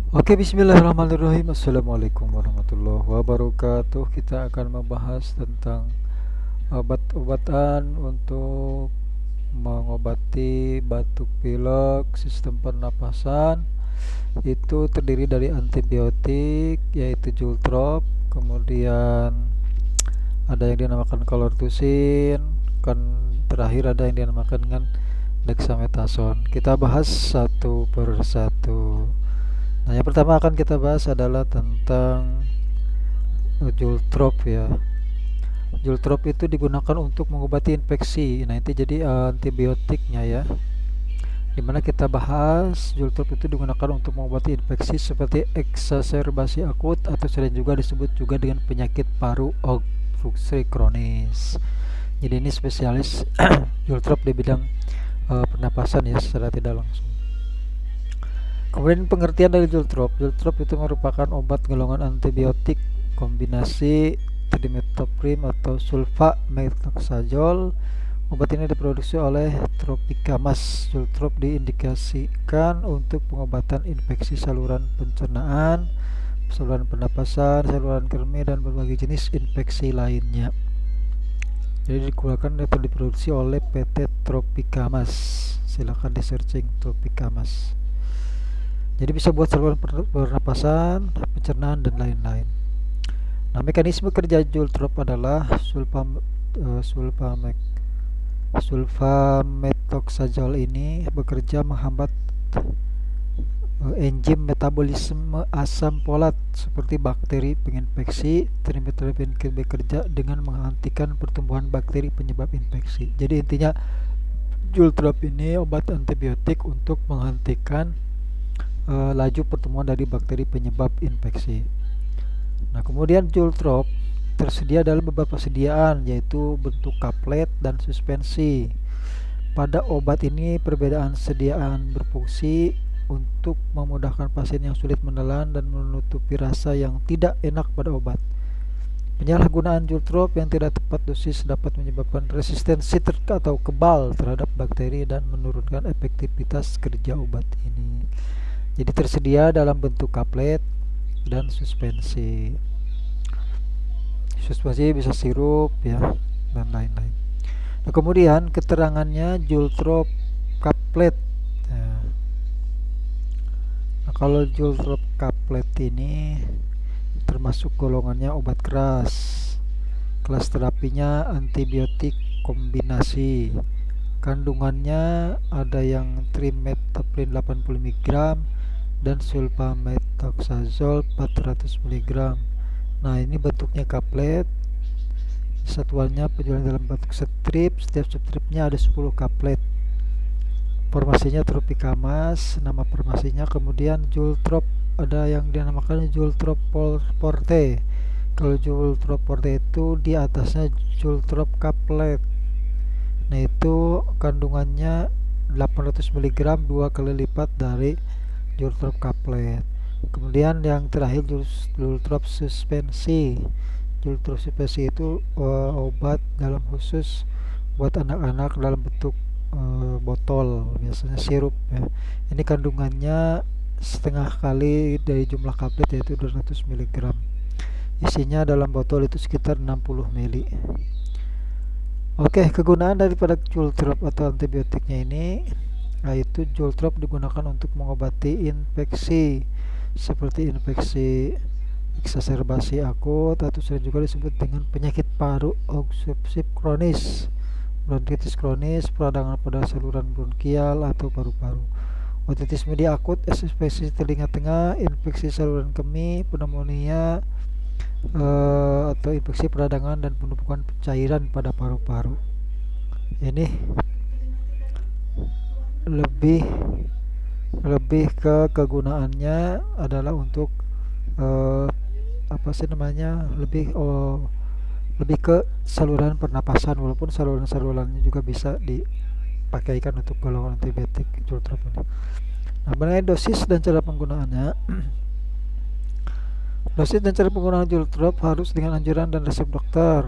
Oke, bismillahirrahmanirrahim. Assalamualaikum warahmatullahi wabarakatuh. Kita akan membahas tentang obat-obatan untuk mengobati batuk pilek, sistem pernapasan. Itu terdiri dari antibiotik yaitu Jultrop, kemudian ada yang dinamakan Colortusin, kan terakhir ada yang dinamakan dengan dexamethasone. Kita bahas satu per satu. Nah, yang pertama akan kita bahas adalah tentang Jultrop ya. Jultrop itu digunakan untuk mengobati infeksi. Nah, itu jadi antibiotiknya ya. Dimana kita bahas Jultrop itu digunakan untuk mengobati infeksi seperti eksaserbasi akut atau sering juga disebut juga dengan penyakit paru obstruksi kronis. Jadi ini spesialis Jultrop di bidang pernapasan ya secara tidak langsung. Kemudian pengertian dari Jultrop. Jultrop itu merupakan obat golongan antibiotik kombinasi trimethoprim atau sulfamethoxazole. Obat ini diproduksi oleh Tropicamas. Jultrop diindikasikan untuk pengobatan infeksi saluran pencernaan, saluran pernapasan, saluran kemih, dan berbagai jenis infeksi lainnya. Jadi dikeluarkan atau diproduksi oleh PT Tropicamas. Silahkan di searching Tropicamas. Jadi bisa buat saluran pernapasan, pencernaan, dan lain-lain. Nah, mekanisme kerja Jultrop adalah sulfamethoxazole ini bekerja menghambat enzim metabolisme asam folat seperti bakteri penginfeksi. Trimethoprim bekerja dengan menghentikan pertumbuhan bakteri penyebab infeksi. Jadi intinya Jultrop ini obat antibiotik untuk menghentikan laju pertemuan dari bakteri penyebab infeksi. Nah, kemudian Jultrop tersedia dalam beberapa sediaan yaitu bentuk kaplet dan suspensi. Pada obat ini perbedaan sediaan berfungsi untuk memudahkan pasien yang sulit menelan dan menutupi rasa yang tidak enak pada obat. Penyalahgunaan Jultrop yang tidak tepat dosis dapat menyebabkan resistensi atau kebal terhadap bakteri dan menurunkan efektivitas kerja obat ini. Jadi tersedia dalam bentuk kaplet dan suspensi. Suspensi bisa sirup ya dan lain-lain. Nah, kemudian keterangannya Jultrop kaplet. Nah, kalau Jultrop kaplet ini termasuk golongannya obat keras. Kelas terapinya antibiotik kombinasi. Kandungannya ada yang trimethoprim 80 mg dan sulfamethoxazole 400 mg. Nah, ini bentuknya kaplet. Satuannya penjualan dalam bentuk strip. Setiap stripnya ada 10 kaplet. Formasinya Tropicamas, nama formasinya. Kemudian Jultrop ada yang dinamakan Jultrop Forte. Kalau Jultrop Forte itu di atasnya Jultrop kaplet. Nah, itu kandungannya 800 mg, 2 kali lipat dari Jultrop kaplet. Kemudian yang terakhir Jultrop suspensi. Jultrop suspensi itu obat dalam khusus buat anak-anak dalam bentuk botol, biasanya sirup ya. Ini kandungannya setengah kali dari jumlah kaplet yaitu 200 mg. Isinya dalam botol itu sekitar 60 ml. Oke, kegunaan daripada Jultrop atau antibiotiknya ini yaitu Jultrop digunakan untuk mengobati infeksi seperti infeksi eksaserbasi akut atau sering juga disebut dengan penyakit paru obstruktif kronis, bronkitis kronis, peradangan pada saluran bronkial atau paru-paru, otitis media akut, infeksi telinga tengah, infeksi saluran kemih, pneumonia atau infeksi peradangan dan penumpukan cairan pada paru-paru. Ini lebih lebih ke kegunaannya adalah untuk eh, apa sih namanya, lebih ke saluran pernapasan, walaupun saluran-salurannya juga bisa dipakaikan untuk golongan antibiotik Jultrop ini. Nah, mengenai dosis dan cara penggunaannya. Dosis dan cara penggunaan Jultrop harus dengan anjuran dan resep dokter.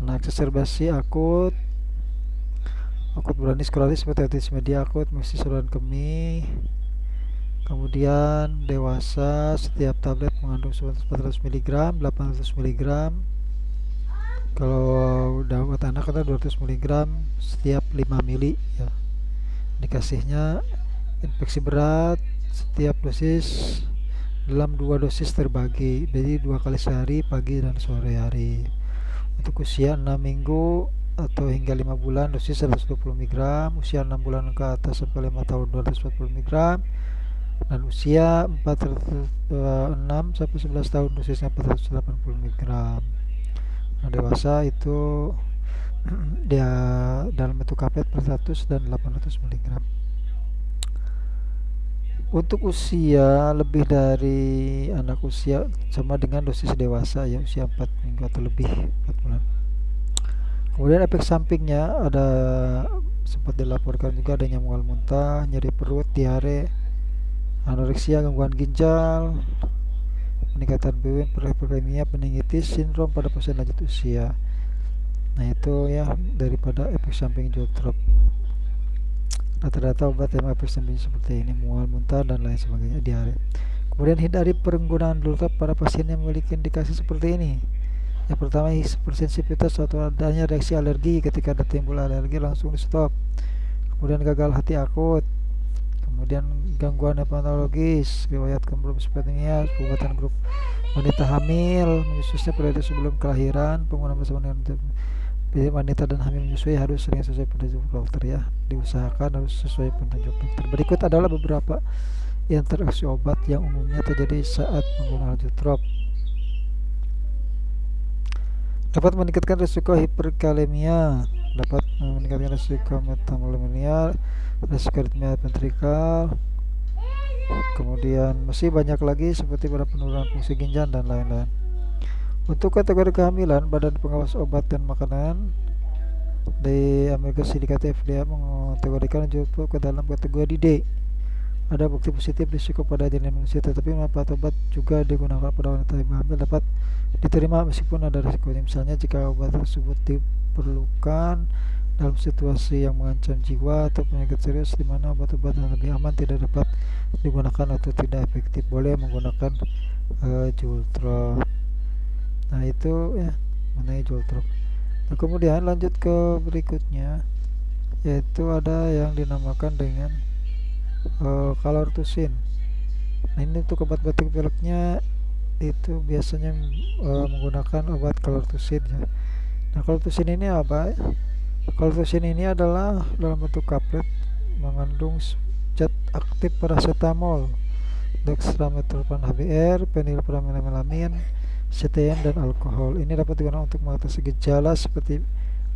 Nah, eksaserbasi akut bronkitis kronis seperti otitis media akut, infeksi saluran kemih, Kemudian dewasa setiap tablet mengandung 400 mg, 800 mg. Kalau udah buat anak kita 200 mg setiap 5 mili ya. Dikasihnya infeksi berat setiap dosis dalam 2 dosis terbagi, jadi 2 kali sehari, pagi dan sore hari. Untuk usia 6 minggu atau hingga 5 bulan dosis 120 mg, usia 6 bulan ke atas sampai 5 tahun 240 mg, dan usia 6 sampai 11 tahun dosisnya 480 mg. Nah, dewasa itu dia dalam bentuk kaplet 400 dan 800 mg. Untuk usia lebih dari anak usia sama dengan dosis dewasa ya, usia 4 minggu atau lebih, 4 bulan. Kemudian efek sampingnya ada sempat dilaporkan juga adanya mual muntah, nyeri perut, diare, anoreksia, gangguan ginjal, peningkatan BUN, hiperkalemia, meningitis, sindrom pada pasien lanjut usia. Nah itu ya daripada efek samping Jultrop. Rata-rata obat yang efek samping seperti ini, mual muntah dan lain sebagainya, diare. Kemudian hindari penggunaan Jultrop pada pasien yang memiliki indikasi seperti ini. Yang pertama, hipersensitivitas atau adanya reaksi alergi. Ketika ada timbul alergi langsung di stop. Kemudian gagal hati akut, kemudian gangguan hepatologis, riwayat kromosominia, pengobatan grup wanita hamil, menyususnya periode sebelum kelahiran, penggunaan bersama dengan wanita dan hamil menyusui harus sering sesuai petunjuk dokter ya, diusahakan harus sesuai petunjuk dokter. Berikut adalah beberapa interaksi obat yang umumnya terjadi saat menggunakan Jultrop. Dapat meningkatkan risiko hiperkalemia, dapat meningkatkan risiko metabolisme, risiko aritmia ventrikal. Kemudian masih banyak lagi seperti pada penurunan fungsi ginjal dan lain-lain. Untuk kategori kehamilan, Badan Pengawas Obat dan Makanan di Amerika Serikat FDA mengategorikan Jultrop ke dalam kategori D. Ada bukti positif risiko pada janin manusia, tetapi manfaat obat juga digunakan pada wanita yang hamil dapat diterima meskipun ada risikonya. Misalnya jika obat tersebut diperlukan dalam situasi yang mengancam jiwa atau penyakit serius di mana obat-obat yang lebih aman tidak dapat digunakan atau tidak efektif, boleh menggunakan Jultrop. Nah itu ya mengenai Jultrop. Nah, kemudian lanjut ke berikutnya, yaitu ada yang dinamakan dengan Kalortusin. Nah ini untuk obat batuk pileknya itu biasanya menggunakan obat Kalortusin ya. Nah Kalortusin ini apa? Kalortusin ini adalah dalam bentuk kaplet mengandung zat aktif paracetamol, dextromethorphan HBr, fenilpramelamin, CTN dan alkohol. Ini dapat digunakan untuk mengatasi gejala seperti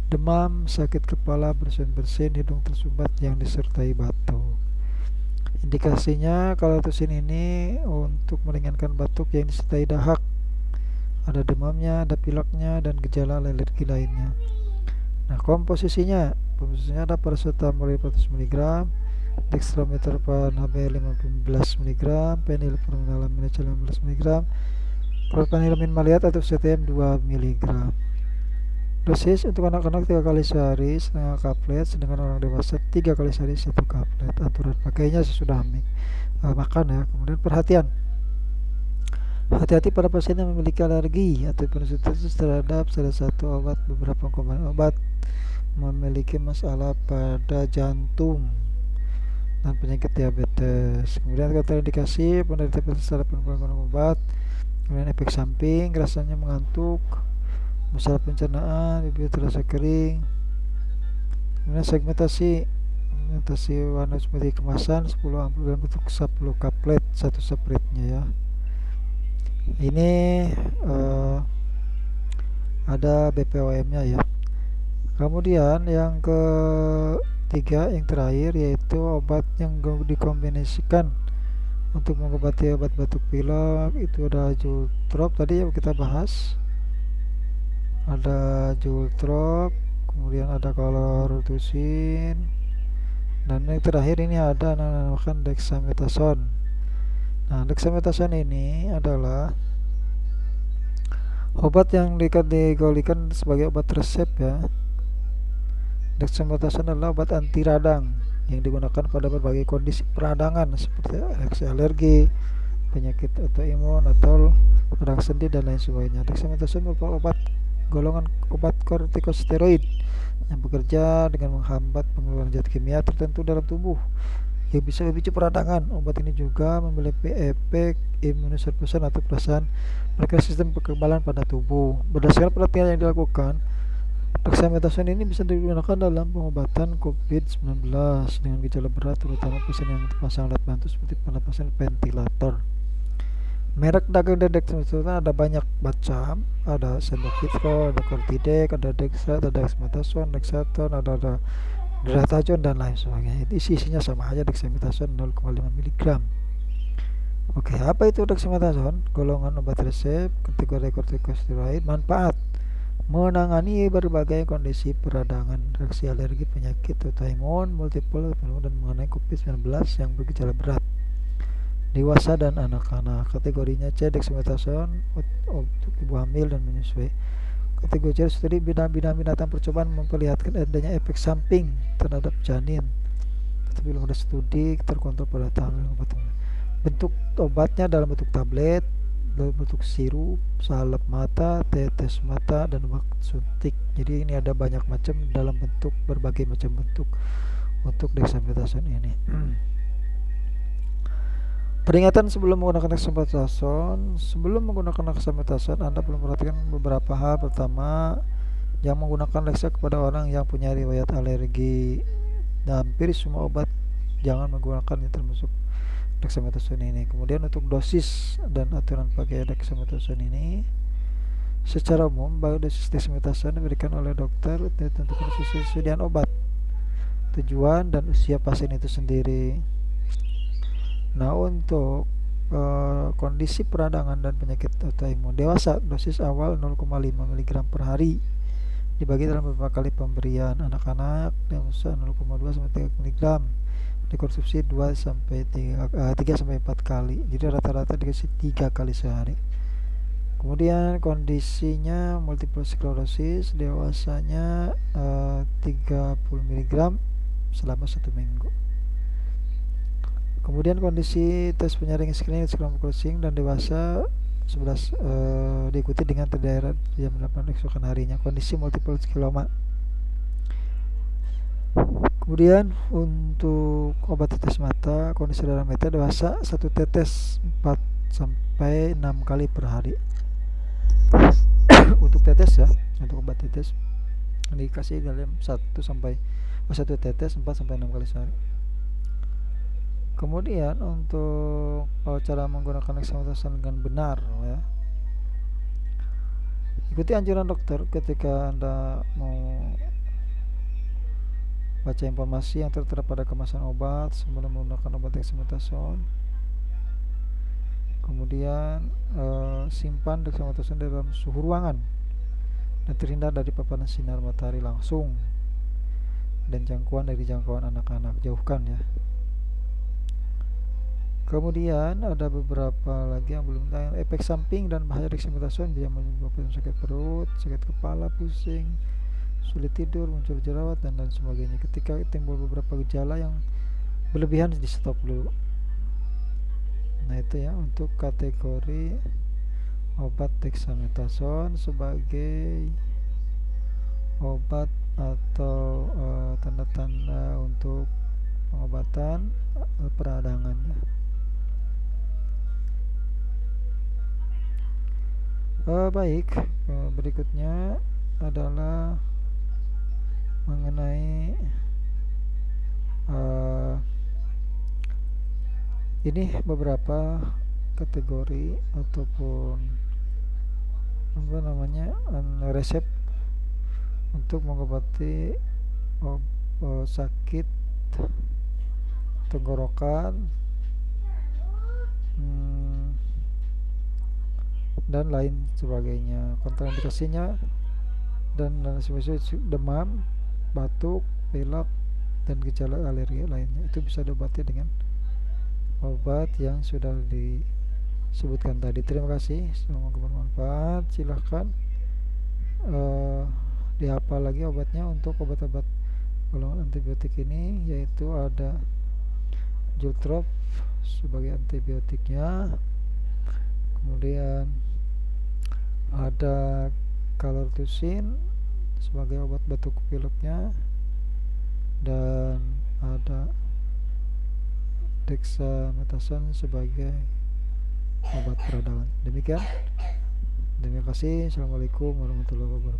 demam, sakit kepala, bersin-bersin, hidung tersumbat yang disertai batuk. Indikasinya Kalortusin ini untuk meringankan batuk yang disertai dahak, ada demamnya, ada pileknya, dan gejala alergi lainnya. Nah komposisinya ada paracetamol 400 mg, dextromethorphan HB 15 mg, fenilpramelamin 15 mg, chlorpheniramine maleat atau CTM 2 mg. Dosis untuk anak-anak 3 kali sehari setengah kaplet, sedangkan orang dewasa 3 kali sehari 1 kaplet. Aturan pakainya sesudah makan ya. Kemudian perhatian, hati-hati pada pasien yang memiliki alergi atau sensitivitas terhadap salah satu obat. Beberapa komponen obat memiliki masalah pada jantung dan penyakit diabetes. Kemudian kontraindikasi penderita diabetes terhadap penggunaan obat. Kemudian efek samping, rasanya mengantuk, masalah pencernaan, bibir terasa kering. Kemudian segmentasi warna seperti kemasan 10 ampul dalam bentuk 10 kaplet, 1 separatnya ya. Ini ada BPOM-nya ya. Kemudian yang ketiga, yang terakhir, yaitu obat yang dikombinasikan untuk mengobati obat batuk pilek. Itu ada Jultrop tadi yang kita bahas, ada Jultrop, kemudian ada Kalortusin, dan yang terakhir ini ada namanya dexamethasone. Nah dexamethasone ini adalah obat yang digolikan sebagai obat resep ya. Dexamethasone adalah obat anti radang yang digunakan pada berbagai kondisi peradangan seperti reaksi alergi, penyakit autoimun atau radang sendi dan lain sebagainya. Dexamethasone merupakan obat golongan obat kortikosteroid yang bekerja dengan menghambat pengeluaran zat kimia tertentu dalam tubuh yang bisa memicu peradangan. Obat ini juga memiliki efek imunosupresan atau perasaan menekan sistem kekebalan pada tubuh. Berdasarkan penelitian yang dilakukan, dexamethasone ini bisa digunakan dalam pengobatan COVID-19 dengan gejala berat, terutama pasien yang terpasang alat bantu seperti pernapasan ventilator. Merek dagang dari dexamethasone ada banyak macam, ada Sendofitro, ada Cortidex, ada Dexa, ada dexamethasone, Dexaton, ada Gratazone dan lain sebagainya. Itu isinya sama aja, dexamethasone 0,5 mg. Oke, apa itu dexamethasone? Golongan obat resep kategori kortikosteroid. Manfaat: menangani berbagai kondisi peradangan, reaksi alergi, penyakit autoimun, multiple dan mengenai COVID-19 yang bergejala berat. Dewasa dan anak-anak. Kategorinya C, dexamethasone untuk ibu hamil dan menyusui. Kategori C, studi binatang percobaan memperlihatkan adanya efek samping terhadap janin, tetapi belum ada studi terkontrol pada tahap obat. Bentuk obatnya dalam bentuk tablet, dalam bentuk sirup, salep mata, tetes mata, dan obat suntik. Jadi ini ada banyak macam dalam bentuk, berbagai macam bentuk untuk dexamethasone ini. Peringatan sebelum menggunakan dexamethasone. Sebelum menggunakan dexamethasone, Anda perlu memperhatikan beberapa hal. Pertama, jangan menggunakan Dexa kepada orang yang punya riwayat alergi. Hampir semua obat jangan menggunakannya, termasuk dexamethasone ini. Kemudian untuk dosis dan aturan pakai dexamethasone ini, secara umum dosis dexamethasone diberikan oleh dokter ditentukan sesuai persediaan obat, tujuan dan usia pasien itu sendiri. Nah, untuk kondisi peradangan dan penyakit autoimun dewasa, dosis awal 0,5 mg per hari dibagi dalam beberapa kali pemberian. Anak-anak dewasa 0,2 sampai 3 mg, dikonsumsi 2 sampai 3 sampai 4 kali. Jadi rata-rata dikasih 3 kali sehari. Kemudian kondisinya multiple sklerosis, dewasanya 30 mg selama 1 minggu. Kemudian kondisi tes penyaring screening crossing dan dewasa 11 diikuti dengan terdarat jam 8 keesokan harinya. Kondisi multiple skleroma. Kemudian untuk obat tetes mata, kondisi darah mata dewasa 1 tetes 4 sampai 6 kali per hari. Untuk tetes ya, untuk obat tetes dikasih dalam 1 tetes 4 sampai 6 kali sehari. Kemudian untuk cara menggunakan dexamethasone dengan benar ya. Ikuti anjuran dokter ketika Anda mau baca informasi yang tertera pada kemasan obat sebelum menggunakan obat dexamethasone. Kemudian simpan dexamethasone dalam suhu ruangan dan terhindar dari paparan sinar matahari langsung dan jangkauan dari jangkauan anak-anak, jauhkan ya. Kemudian ada beberapa lagi yang belum tahu, efek samping dan bahaya dexamethasone. Dia menyebabkan sakit perut, sakit kepala, pusing, sulit tidur, muncul jerawat dan lain sebagainya. Ketika timbul beberapa gejala yang berlebihan, di stop dulu. Nah itu ya untuk kategori obat dexamethasone sebagai obat atau tanda-tanda untuk pengobatan peradangannya. Baik, berikutnya adalah mengenai ini beberapa kategori ataupun apa namanya resep untuk mengobati sakit tenggorokan dan lain sebagainya. Kontraindikasinya dan demam, batuk, pilek dan gejala alergi lainnya itu bisa diobati dengan obat yang sudah disebutkan tadi. Terima kasih, semoga bermanfaat. Silahkan dihafal lagi obatnya. Untuk obat-obat Golongan antibiotik ini yaitu ada Jultrop sebagai antibiotiknya, kemudian ada Calartusin sebagai obat batuk pileknya, dan ada Dexamethasone sebagai obat peradangan. Demikian. Terima kasih. Assalamualaikum warahmatullahi wabarakatuh.